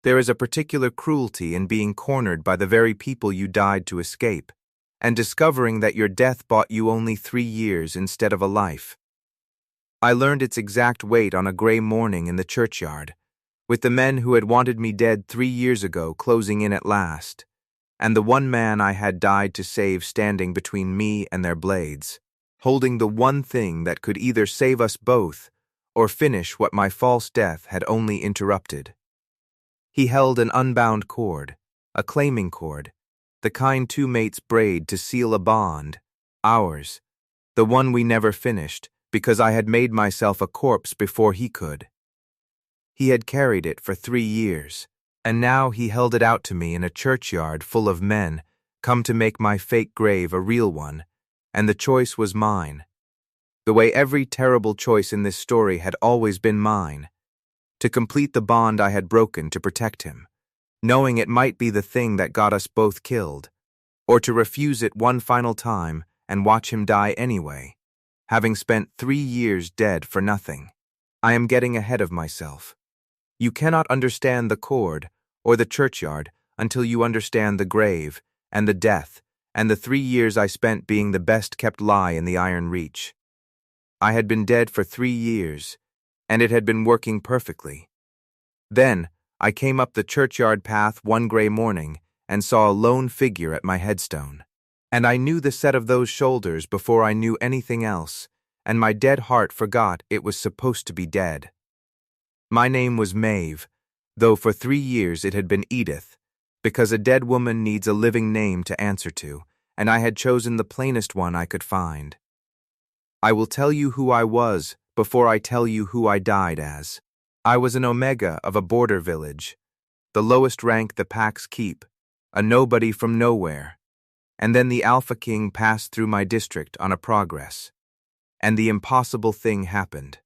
There is a particular cruelty in being cornered by the very people you died to escape, and discovering that your death bought you only 3 years instead of a life. I learned its exact weight on a gray morning in the churchyard, with the men who had wanted me dead 3 years ago closing in at last, and the one man I had died to save standing between me and their blades, holding the one thing that could either save us both or finish what my false death had only interrupted. He held an unbound cord, a claiming cord, the kind two mates braid to seal a bond, ours, the one we never finished because I had made myself a corpse before he could. He had carried it for 3 years, and now he held it out to me in a churchyard full of men come to make my fake grave a real one, and the choice was mine. The way every terrible choice in this story had always been mine, to complete the bond I had broken to protect him, knowing it might be the thing that got us both killed, or to refuse it one final time and watch him die anyway, having spent 3 years dead for nothing. I am getting ahead of myself. You cannot understand the cord or the churchyard until you understand the grave and the death and the 3 years I spent being the best-kept lie in the Iron Reach. I had been dead for 3 years, and it had been working perfectly. Then, I came up the churchyard path one gray morning and saw a lone figure at my headstone. And I knew the set of those shoulders before I knew anything else, and my dead heart forgot it was supposed to be dead. My name was Maeve, though for 3 years it had been Edith, because a dead woman needs a living name to answer to, and I had chosen the plainest one I could find. I will tell you who I was before I tell you who I died as. I was an Omega of a border village, the lowest rank the packs keep, a nobody from nowhere. And then the Alpha King passed through my district on a progress. And the impossible thing happened.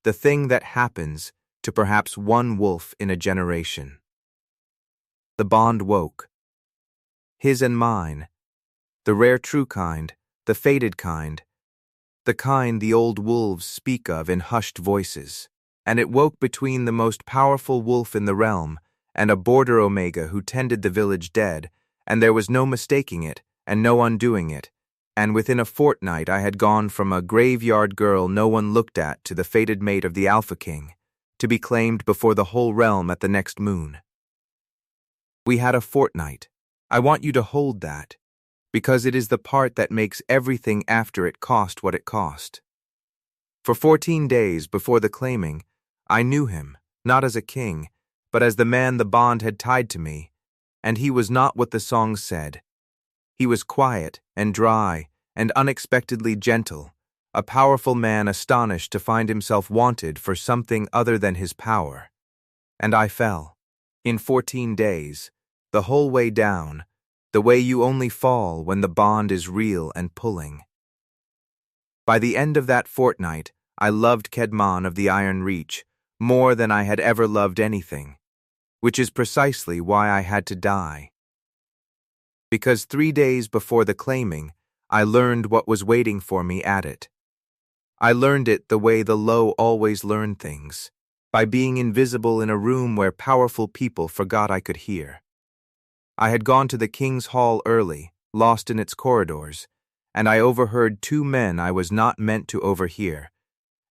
The thing that happens to perhaps one wolf in a generation. The bond woke. His and mine. The rare true kind, the fated kind. The kind the old wolves speak of in hushed voices. And it woke between the most powerful wolf in the realm and a border Omega who tended the village dead, and there was no mistaking it, and no undoing it, and within a fortnight I had gone from a graveyard girl no one looked at to the fated mate of the Alpha King, to be claimed before the whole realm at the next moon. We had a fortnight. I want you to hold that, because it is the part that makes everything after it cost what it cost. For 14 days before the claiming, I knew him, not as a king, but as the man the bond had tied to me, and he was not what the song said. He was quiet and dry and unexpectedly gentle, a powerful man astonished to find himself wanted for something other than his power. And I fell. In 14 days, the whole way down, the way you only fall when the bond is real and pulling. By the end of that fortnight, I loved Kedmon of the Iron Reach more than I had ever loved anything, which is precisely why I had to die. Because 3 days before the claiming, I learned what was waiting for me at it. I learned it the way the low always learn things, by being invisible in a room where powerful people forgot I could hear. I had gone to the king's hall early, lost in its corridors, and I overheard 2 men I was not meant to overhear,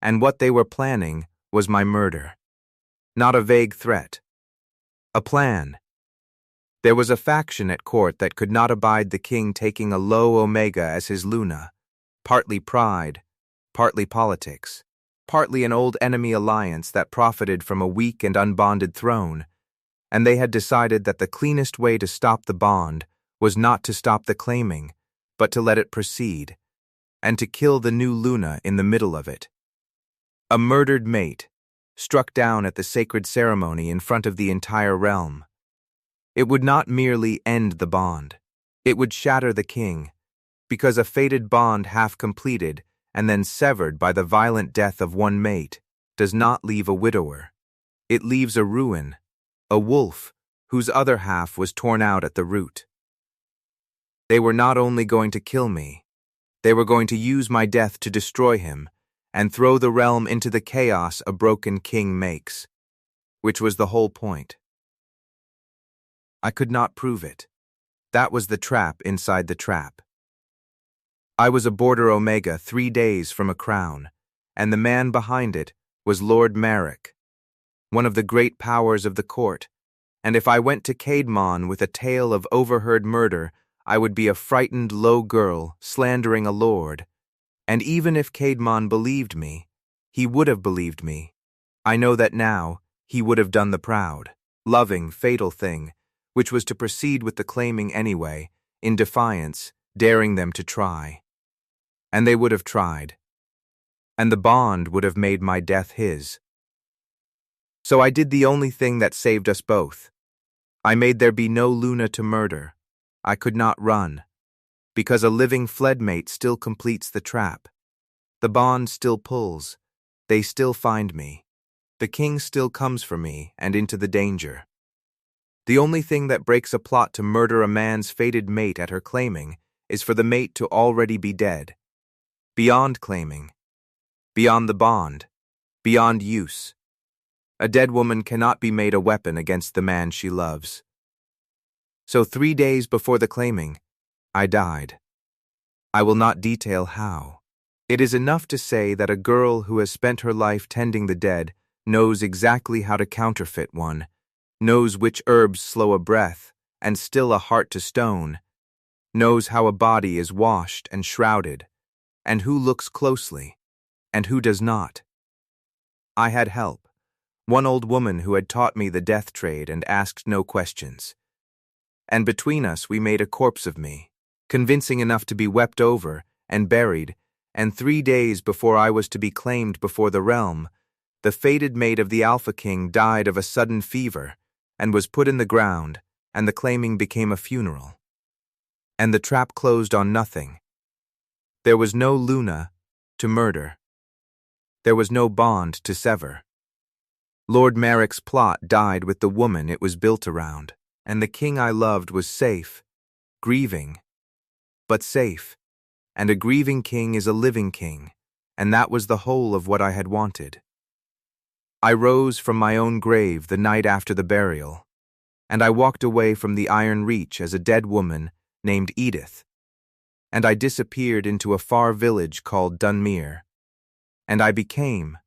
and what they were planning was my murder. Not a vague threat. A plan. There was a faction at court that could not abide the king taking a low Omega as his Luna, partly pride, partly politics, partly an old enemy alliance that profited from a weak and unbonded throne, and they had decided that the cleanest way to stop the bond was not to stop the claiming, but to let it proceed, and to kill the new Luna in the middle of it. A murdered mate, struck down at the sacred ceremony in front of the entire realm. It would not merely end the bond. It would shatter the king, because a fated bond half completed and then severed by the violent death of one mate does not leave a widower. It leaves a ruin, a wolf whose other half was torn out at the root. They were not only going to kill me, they were going to use my death to destroy him and throw the realm into the chaos a broken king makes, which was the whole point. I could not prove it. That was the trap inside the trap. I was a border Omega 3 days from a crown, and the man behind it was Lord Marek, one of the great powers of the court, and if I went to Caedmon with a tale of overheard murder, I would be a frightened low girl slandering a lord. And even if Caedmon believed me, he would have believed me. I know that now he would have done the proud, loving, fatal thing, which was to proceed with the claiming anyway, in defiance, daring them to try. And they would have tried. And the bond would have made my death his. So I did the only thing that saved us both. I made there be no Luna to murder. I could not run, because a living fledmate still completes the trap. The bond still pulls. They still find me. The king still comes for me and into the danger. The only thing that breaks a plot to murder a man's fated mate at her claiming is for the mate to already be dead. Beyond claiming. Beyond the bond. Beyond use. A dead woman cannot be made a weapon against the man she loves. So 3 days before the claiming, I died. I will not detail how. It is enough to say that a girl who has spent her life tending the dead knows exactly how to counterfeit one, knows which herbs slow a breath and still a heart to stone, knows how a body is washed and shrouded, and who looks closely, and who does not. I had help, one old woman who had taught me the death trade and asked no questions. And between us we made a corpse of me, convincing enough to be wept over and buried, and 3 days before I was to be claimed before the realm, the fated mate of the Alpha King died of a sudden fever and was put in the ground, and the claiming became a funeral. And the trap closed on nothing. There was no Luna to murder. There was no bond to sever. Lord Marek's plot died with the woman it was built around, and the king I loved was safe, grieving, but safe, and a grieving king is a living king, and that was the whole of what I had wanted. I rose from my own grave the night after the burial, and I walked away from the Iron Reach as a dead woman named Edith, and I disappeared into a far village called Dunmere, and I became,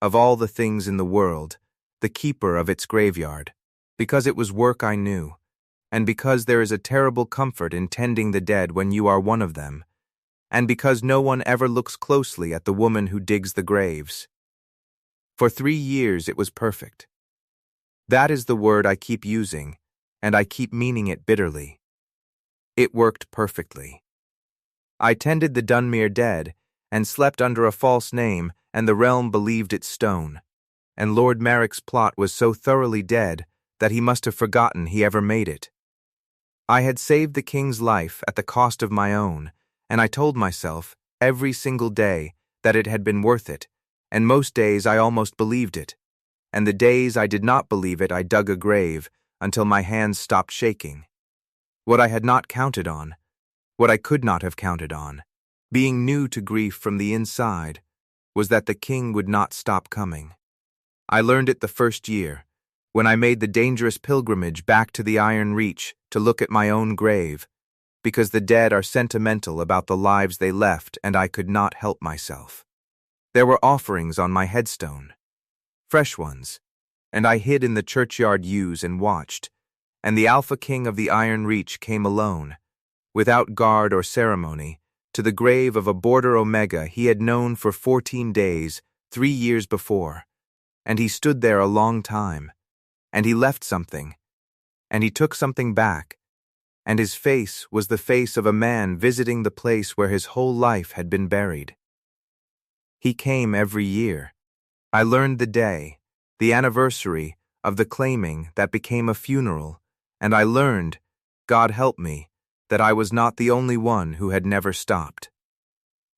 of all the things in the world, the keeper of its graveyard, because it was work I knew, and because there is a terrible comfort in tending the dead when you are one of them, and because no one ever looks closely at the woman who digs the graves. For 3 years it was perfect. That is the word I keep using, and I keep meaning it bitterly. It worked perfectly. I tended the Dunmere dead, and slept under a false name, and the realm believed it stone. And Lord Marek's plot was so thoroughly dead that he must have forgotten he ever made it. I had saved the king's life at the cost of my own, and I told myself, every single day, that it had been worth it, and most days I almost believed it, and the days I did not believe it I dug a grave until my hands stopped shaking. What I had not counted on, what I could not have counted on, being new to grief from the inside, was that the king would not stop coming. I learned it the first year, when I made the dangerous pilgrimage back to the Iron Reach to look at my own grave, because the dead are sentimental about the lives they left and I could not help myself. There were offerings on my headstone, fresh ones, and I hid in the churchyard yews and watched, and the Alpha King of the Iron Reach came alone, without guard or ceremony, to the grave of a border Omega he had known for 14 days, 3 years before, and he stood there a long time, and he left something, and he took something back, and his face was the face of a man visiting the place where his whole life had been buried. He came every year. I learned the day, the anniversary, of the claiming that became a funeral, and I learned, God help me, that I was not the only one who had never stopped.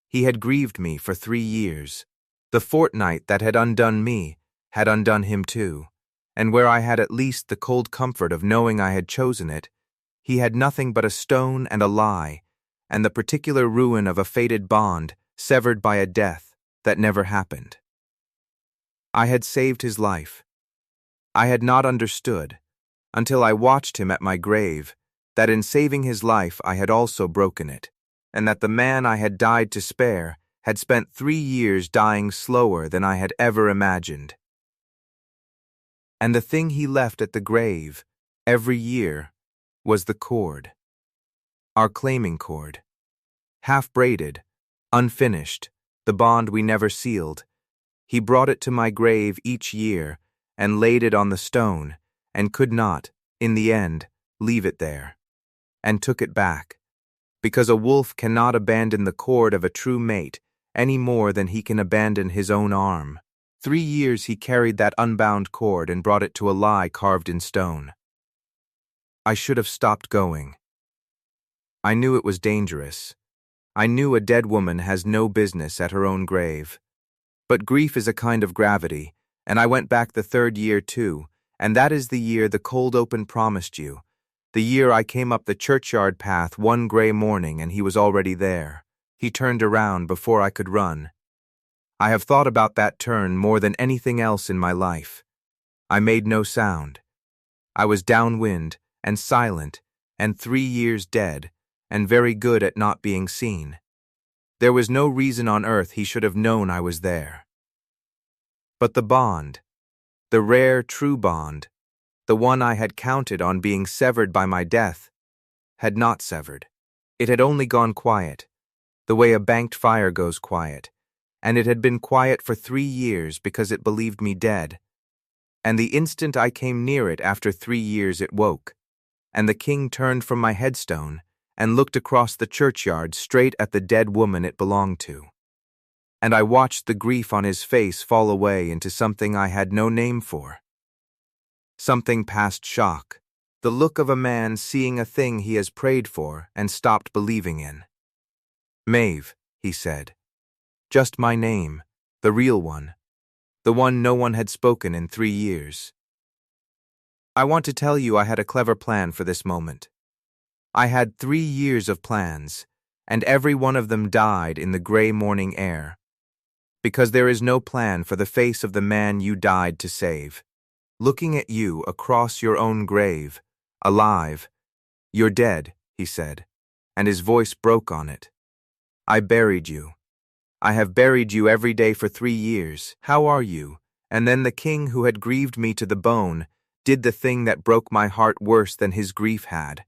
He had grieved me for 3 years. The fortnight that had undone me had undone him too, and where I had at least the cold comfort of knowing I had chosen it, he had nothing but a stone and a lie, and the particular ruin of a fated bond severed by a death that never happened. I had saved his life. I had not understood, until I watched him at my grave, that in saving his life I had also broken it, and that the man I had died to spare had spent 3 years dying slower than I had ever imagined. And the thing he left at the grave, every year, was the cord. Our claiming cord. Half-braided, unfinished, the bond we never sealed. He brought it to my grave each year and laid it on the stone, and could not, in the end, leave it there, and took it back, because a wolf cannot abandon the cord of a true mate any more than he can abandon his own arm. 3 years he carried that unbound cord and brought it to a lie carved in stone. I should have stopped going. I knew it was dangerous. I knew a dead woman has no business at her own grave. But grief is a kind of gravity, and I went back the 3rd year too, and that is the year the cold open promised you, the year I came up the churchyard path one gray morning and he was already there. He turned around before I could run. I have thought about that turn more than anything else in my life. I made no sound. I was downwind and silent and 3 years dead, and very good at not being seen. There was no reason on earth he should have known I was there. But the bond, the rare true bond, the one I had counted on being severed by my death, had not severed. It had only gone quiet, the way a banked fire goes quiet, and it had been quiet for 3 years because it believed me dead. And the instant I came near it after 3 years it woke, and the king turned from my headstone and looked across the churchyard straight at the dead woman it belonged to. And I watched the grief on his face fall away into something I had no name for. Something past shock, the look of a man seeing a thing he has prayed for and stopped believing in. Maeve, he said. Just my name, the real one, the one no one had spoken in 3 years. I want to tell you I had a clever plan for this moment. I had 3 years of plans, and every one of them died in the gray morning air. Because there is no plan for the face of the man you died to save. Looking at you across your own grave, alive. You're dead, he said, and his voice broke on it. I buried you. I have buried you every day for 3 years. How are you? And then the king who had grieved me to the bone did the thing that broke my heart worse than his grief had,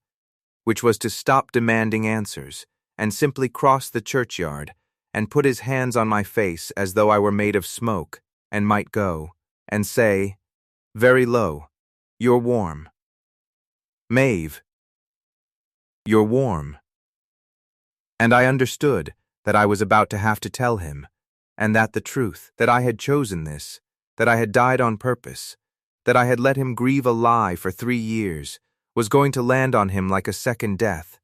which was to stop demanding answers and simply cross the churchyard and put his hands on my face as though I were made of smoke and might go, and say, very low, you're warm. Maeve, you're warm. And I understood that I was about to have to tell him, and that the truth, that I had chosen this, that I had died on purpose, that I had let him grieve a lie for 3 years, was going to land on him like a second death,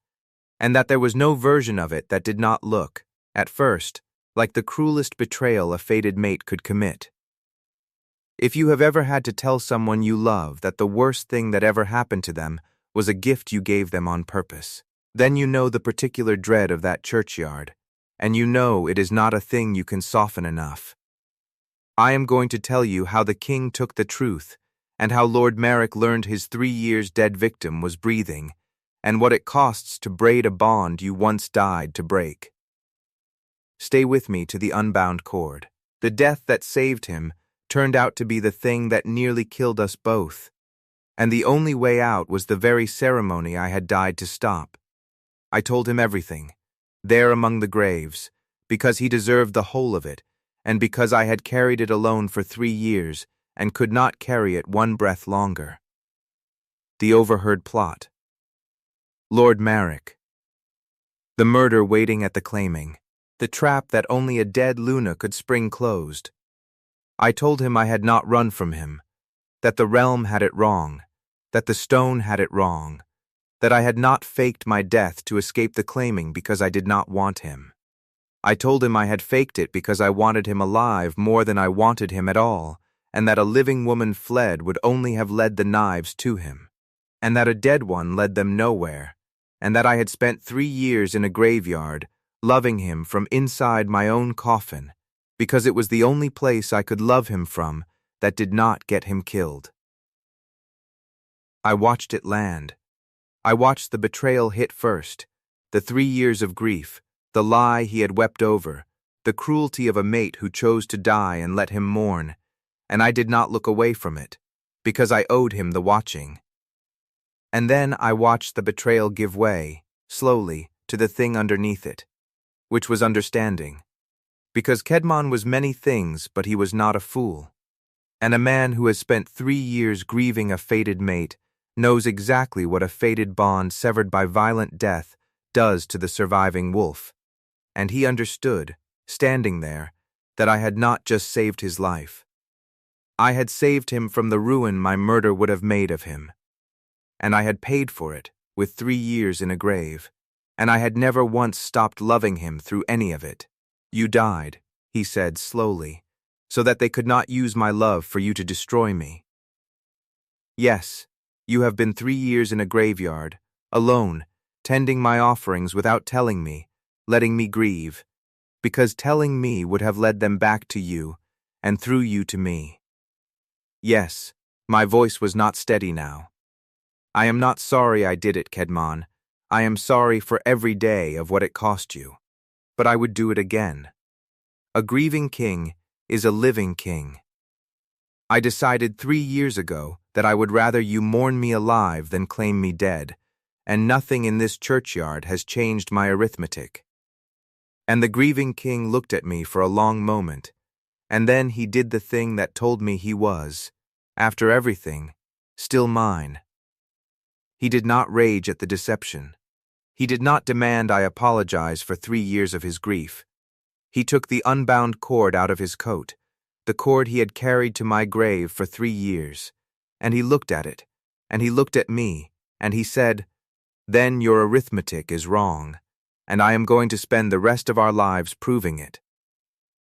and that there was no version of it that did not look, at first, like the cruelest betrayal a fated mate could commit. If you have ever had to tell someone you love that the worst thing that ever happened to them was a gift you gave them on purpose, then you know the particular dread of that churchyard, and you know it is not a thing you can soften enough. I am going to tell you how the king took the truth, and how Lord Merrick learned his 3 years dead victim was breathing, and what it costs to braid a bond you once died to break. Stay with me to the unbound cord. The death that saved him turned out to be the thing that nearly killed us both, and the only way out was the very ceremony I had died to stop. I told him everything, there among the graves, because he deserved the whole of it, and because I had carried it alone for 3 years and could not carry it 1 breath longer. The overheard plot. Lord Merrick. The murder waiting at the claiming. The trap that only a dead Luna could spring closed. I told him I had not run from him, that the realm had it wrong, that the stone had it wrong, that I had not faked my death to escape the claiming because I did not want him. I told him I had faked it because I wanted him alive more than I wanted him at all, and that a living woman fled would only have led the knives to him, and that a dead one led them nowhere, and that I had spent 3 years in a graveyard, loving him from inside my own coffin, because it was the only place I could love him from that did not get him killed. I watched it land. I watched the betrayal hit first, the 3 years of grief, the lie he had wept over, the cruelty of a mate who chose to die and let him mourn, and I did not look away from it, because I owed him the watching. And then I watched the betrayal give way, slowly, to the thing underneath it, which was understanding. Because Kedmon was many things, but he was not a fool. And a man who has spent 3 years grieving a fated mate knows exactly what a fated bond severed by violent death does to the surviving wolf. And he understood, standing there, that I had not just saved his life. I had saved him from the ruin my murder would have made of him. And I had paid for it, with 3 years in a grave, and I had never once stopped loving him through any of it. You died, he said slowly, so that they could not use my love for you to destroy me. Yes, you have been 3 years in a graveyard, alone, tending my offerings without telling me, letting me grieve, because telling me would have led them back to you, and through you to me. Yes, my voice was not steady now. I am not sorry I did it, Kedmon. I am sorry for every day of what it cost you. But I would do it again. A grieving king is a living king. I decided 3 years ago that I would rather you mourn me alive than claim me dead, and nothing in this churchyard has changed my arithmetic. And the grieving king looked at me for a long moment, and then he did the thing that told me he was, after everything, still mine. He did not rage at the deception. He did not demand I apologize for 3 years of his grief. He took the unbound cord out of his coat, the cord he had carried to my grave for 3 years, and he looked at it, and he looked at me, and he said, "Then your arithmetic is wrong, and I am going to spend the rest of our lives proving it.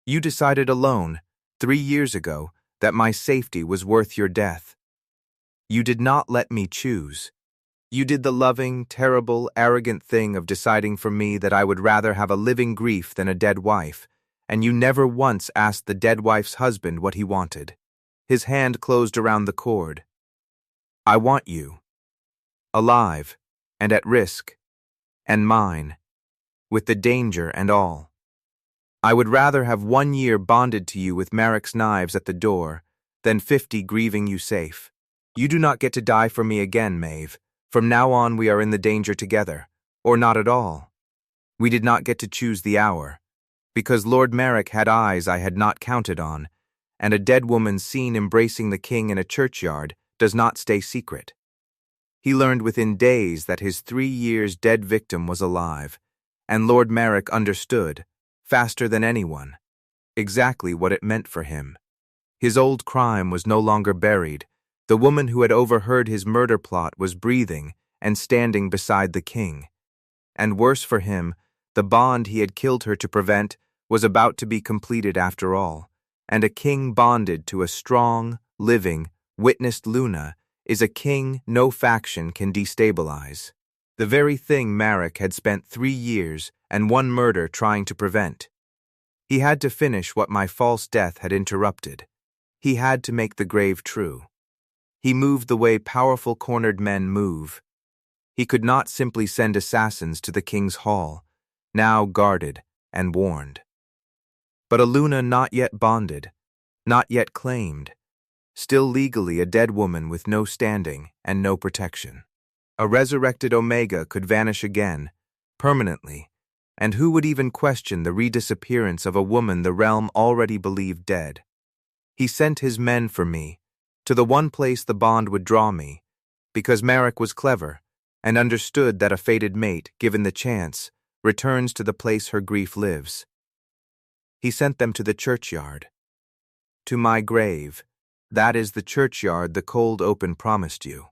You decided alone, 3 years ago, that my safety was worth your death. You did not let me choose. You did the loving, terrible, arrogant thing of deciding for me that I would rather have a living grief than a dead wife, and you never once asked the dead wife's husband what he wanted." His hand closed around the cord. "I want you. Alive, and at risk, and mine, with the danger and all. I would rather have 1 year bonded to you with Marek's knives at the door than 50 grieving you safe. You do not get to die for me again, Maeve. From now on we are in the danger together, or not at all. We did not get to choose the hour, because Lord Marek had eyes I had not counted on, and a dead woman seen embracing the king in a churchyard does not stay secret. He learned within days that his 3 years dead victim was alive, and Lord Marek understood, faster than anyone, exactly what it meant for him. His old crime was no longer buried. The woman who had overheard his murder plot was breathing and standing beside the king. And worse for him, the bond he had killed her to prevent was about to be completed after all, and a king bonded to a strong, living, witnessed Luna is a king no faction can destabilize. The very thing Marek had spent 3 years and 1 murder trying to prevent. He had to finish what my false death had interrupted. He had to make the grave true. He moved the way powerful cornered men move. He could not simply send assassins to the king's hall, now guarded and warned. But a Luna not yet bonded, not yet claimed, still legally a dead woman with no standing and no protection. A resurrected Omega could vanish again, permanently, and who would even question the redisappearance of a woman the realm already believed dead? He sent his men for me, to the one place the bond would draw me, because Marek was clever and understood that a fated mate, given the chance, returns to the place her grief lives. He sent them to the churchyard. To my grave. That is the churchyard the cold open promised you.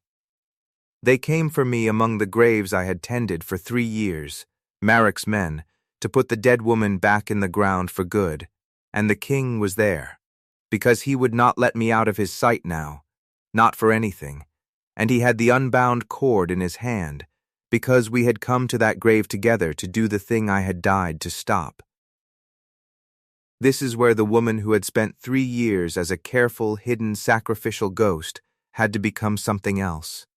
They came for me among the graves I had tended for 3 years, Marek's men, to put the dead woman back in the ground for good, and the king was there, because he would not let me out of his sight now, not for anything, and he had the unbound cord in his hand, because we had come to that grave together to do the thing I had died to stop. This is where the woman who had spent 3 years as a careful, hidden, sacrificial ghost had to become something else.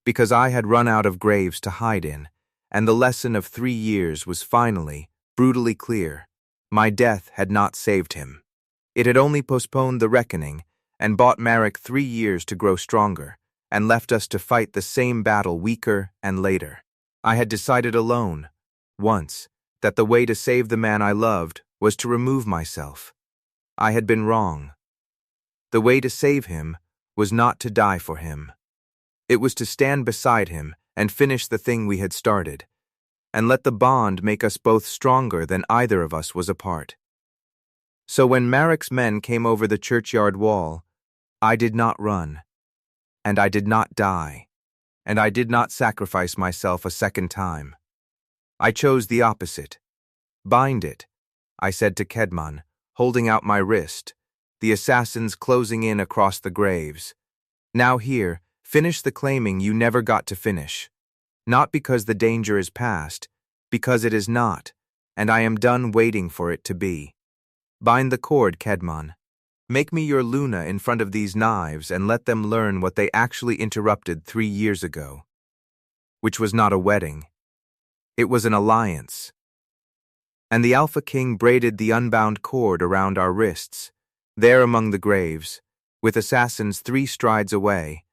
because I had run out of graves to hide in, and the lesson of 3 years was finally, brutally clear. My death had not saved him. It had only postponed the reckoning and bought Marek 3 years to grow stronger, and left us to fight the same battle weaker and later. I had decided alone, once, that the way to save the man I loved was to remove myself. I had been wrong. The way to save him was not to die for him. It was to stand beside him and finish the thing we had started, and let the bond make us both stronger than either of us was apart. So when Marek's men came over the churchyard wall, I did not run, and I did not die, and I did not sacrifice myself a second time. I chose the opposite. Bind it, I said to Kedmon, holding out my wrist, the assassins closing in across the graves. Now here, finish the claiming you never got to finish. Not because the danger is past, because it is not, and I am done waiting for it to be. Bind the cord, Kedmon. Make me your Luna in front of these knives and let them learn what they actually interrupted 3 years ago. Which was not a wedding. It was an alliance. And the Alpha King braided the unbound cord around our wrists, there among the graves, with assassins 3 strides away,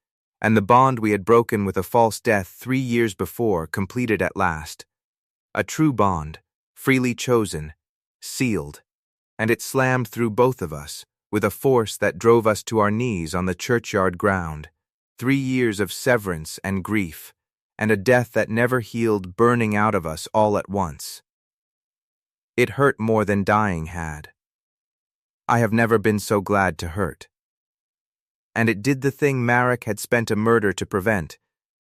and the bond we had broken with a false death 3 years before completed at last. A true bond, freely chosen, sealed, and it slammed through both of us with a force that drove us to our knees on the churchyard ground. 3 years of severance and grief, and a death that never healed burning out of us all at once. It hurt more than dying had. I have never been so glad to hurt. And it did the thing Marek had spent a murder to prevent.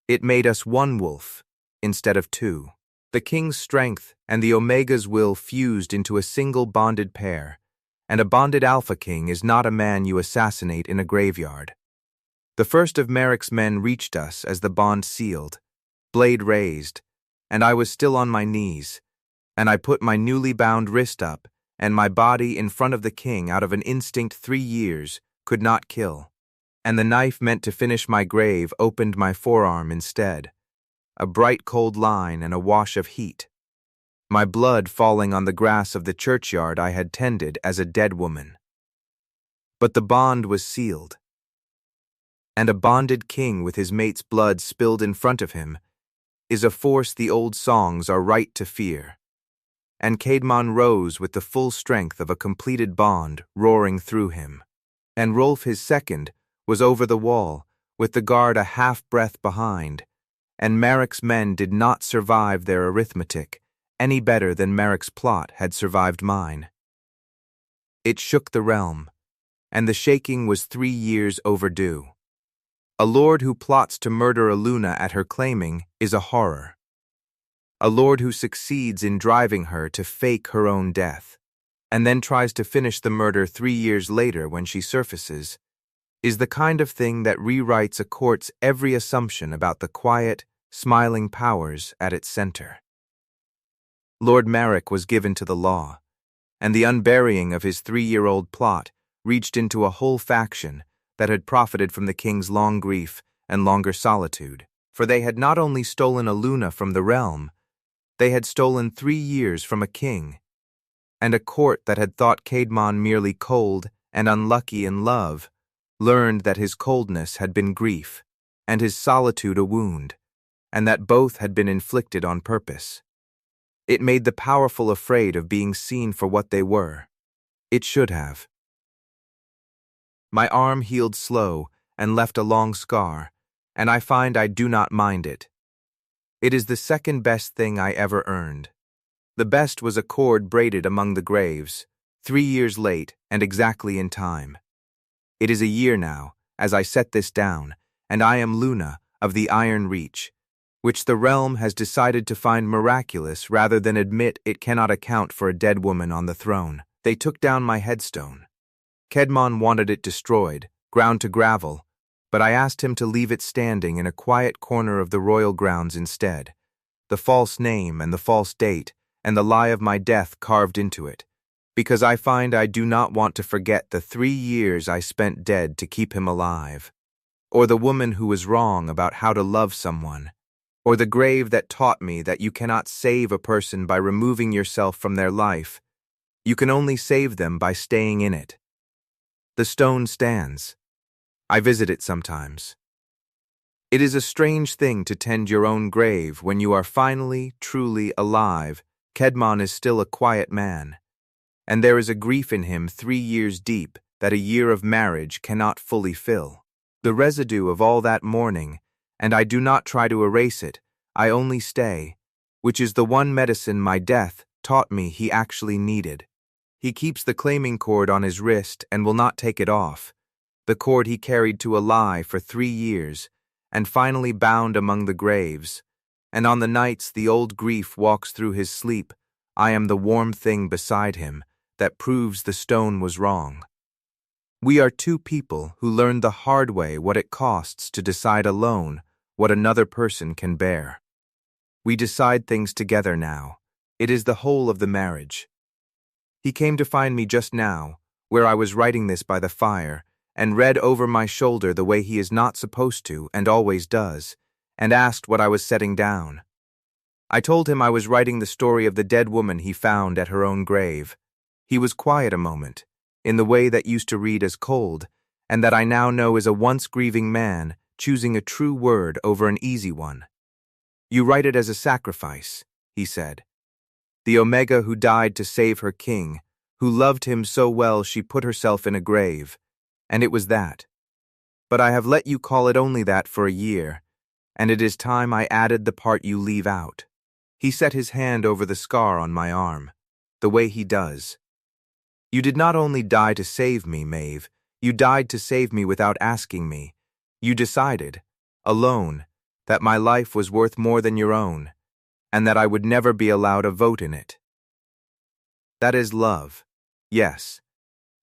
It made us one wolf instead of 2. The king's strength and the Omega's will fused into a single bonded pair, and a bonded Alpha King is not a man you assassinate in a graveyard. The first of Marek's men reached us as the bond sealed, blade raised, and I was still on my knees, and I put my newly bound wrist up and my body in front of the king out of an instinct 3 years could not kill, and the knife meant to finish my grave opened my forearm instead, a bright cold line and a wash of heat, my blood falling on the grass of the churchyard I had tended as a dead woman. But the bond was sealed, and a bonded king with his mate's blood spilled in front of him is a force the old songs are right to fear. And Kedmon rose with the full strength of a completed bond roaring through him. And Rolf his second was over the wall, with the guard a half-breath behind, and Marek's men did not survive their arithmetic any better than Marek's plot had survived mine. It shook the realm, and the shaking was 3 years overdue. A lord who plots to murder a Luna at her claiming is a horror. A lord who succeeds in driving her to fake her own death, and then tries to finish the murder 3 years later when she surfaces, is the kind of thing that rewrites a court's every assumption about the quiet, smiling powers at its center. Lord Marek was given to the law, and the unburying of his 3-year-old plot reached into a whole faction that had profited from the king's long grief and longer solitude, for they had not only stolen a Luna from the realm, they had stolen 3 years from a king, and a court that had thought Kedmon merely cold and unlucky in love learned that his coldness had been grief, and his solitude a wound, and that both had been inflicted on purpose. It made the powerful afraid of being seen for what they were. It should have. My arm healed slow and left a long scar, and I find I do not mind it. It is the second best thing I ever earned. The best was a cord braided among the graves, 3 years late and exactly in time. It is a year now, as I set this down, and I am Luna of the Iron Reach, which the realm has decided to find miraculous rather than admit it cannot account for a dead woman on the throne. They took down my headstone. Kedmon wanted it destroyed, ground to gravel, but I asked him to leave it standing in a quiet corner of the royal grounds instead, the false name and the false date and the lie of my death carved into it, because I find I do not want to forget the 3 years I spent dead to keep him alive. or the woman who was wrong about how to love someone, or the grave that taught me that you cannot save a person by removing yourself from their life. You can only save them by staying in it. The stone stands. I visit it sometimes. It is a strange thing to tend your own grave when you are finally, truly alive. Kedmon is still a quiet man, and there is a grief in him 3 years deep that a year of marriage cannot fully fill. The residue of all that mourning, and I do not try to erase it, I only stay, which is the one medicine my death taught me he actually needed. He keeps the claiming cord on his wrist and will not take it off, the cord he carried to a lie for 3 years, and finally bound among the graves. And on the nights the old grief walks through his sleep, I am the warm thing beside him that proves the stone was wrong. We are two people who learned the hard way what it costs to decide alone what another person can bear. We decide things together now. It is the whole of the marriage. He came to find me just now, where I was writing this by the fire, and read over my shoulder the way he is not supposed to and always does, and asked what I was setting down. I told him I was writing the story of the dead woman he found at her own grave. He was quiet a moment, in the way that used to read as cold, and that I now know is a once grieving man choosing a true word over an easy one. You write it as a sacrifice, he said. The Omega who died to save her king, who loved him so well she put herself in a grave, and it was that. But I have let you call it only that for a year, and it is time I added the part you leave out. He set his hand over the scar on my arm, the way he does. You did not only die to save me, Maeve, you died to save me without asking me. You decided, alone, that my life was worth more than your own, and that I would never be allowed a vote in it. That is love, yes,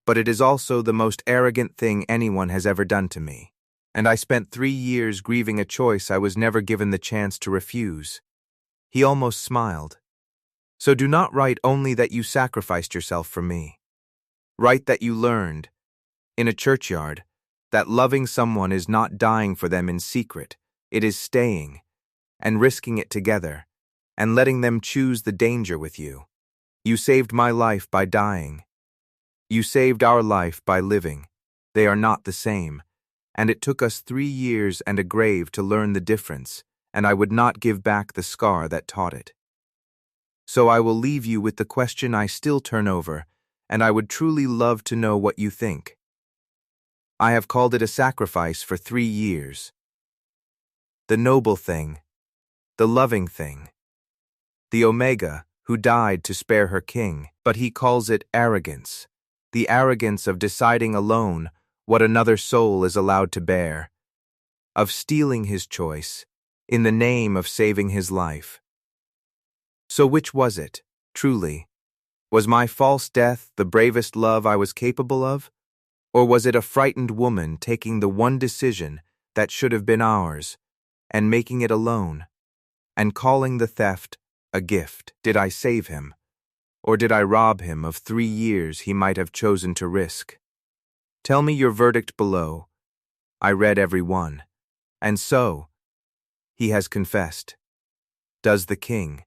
but it is also the most arrogant thing anyone has ever done to me, and I spent 3 years grieving a choice I was never given the chance to refuse. He almost smiled. So do not write only that you sacrificed yourself for me. Write that you learned, in a churchyard, that loving someone is not dying for them in secret, it is staying, and risking it together, and letting them choose the danger with you. You saved my life by dying. You saved our life by living. They are not the same, and it took us 3 years and a grave to learn the difference, and I would not give back the scar that taught it. So I will leave you with the question I still turn over, and I would truly love to know what you think. I have called it a sacrifice for 3 years. The noble thing, the loving thing. The Omega, who died to spare her king, but he calls it arrogance, the arrogance of deciding alone what another soul is allowed to bear, of stealing his choice in the name of saving his life. So which was it, truly? Was my false death the bravest love I was capable of? Or was it a frightened woman taking the one decision that should have been ours, and making it alone, and calling the theft a gift? Did I save him? Or did I rob him of 3 years he might have chosen to risk? Tell me your verdict below. I read every one. And so, he has confessed. Does the king.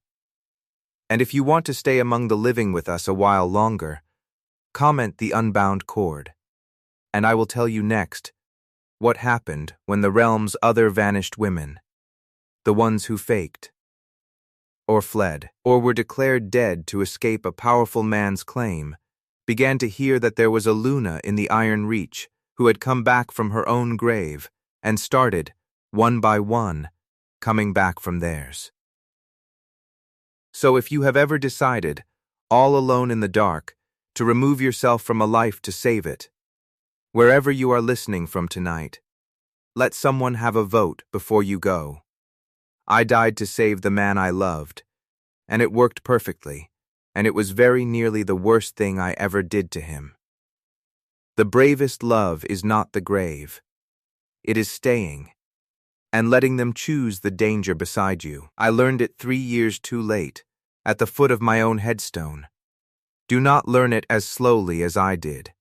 And if you want to stay among the living with us a while longer, comment the unbound cord. And I will tell you next what happened when the realm's other vanished women, the ones who faked, or fled, or were declared dead to escape a powerful man's claim, began to hear that there was a Luna in the Iron Reach who had come back from her own grave and started, one by one, coming back from theirs. So if you have ever decided, all alone in the dark, to remove yourself from a life to save it, wherever you are listening from tonight, let someone have a vote before you go. I died to save the man I loved, and it worked perfectly, and it was very nearly the worst thing I ever did to him. The bravest love is not the grave. It is staying, and letting them choose the danger beside you. I learned it 3 years too late, at the foot of my own headstone. Do not learn it as slowly as I did.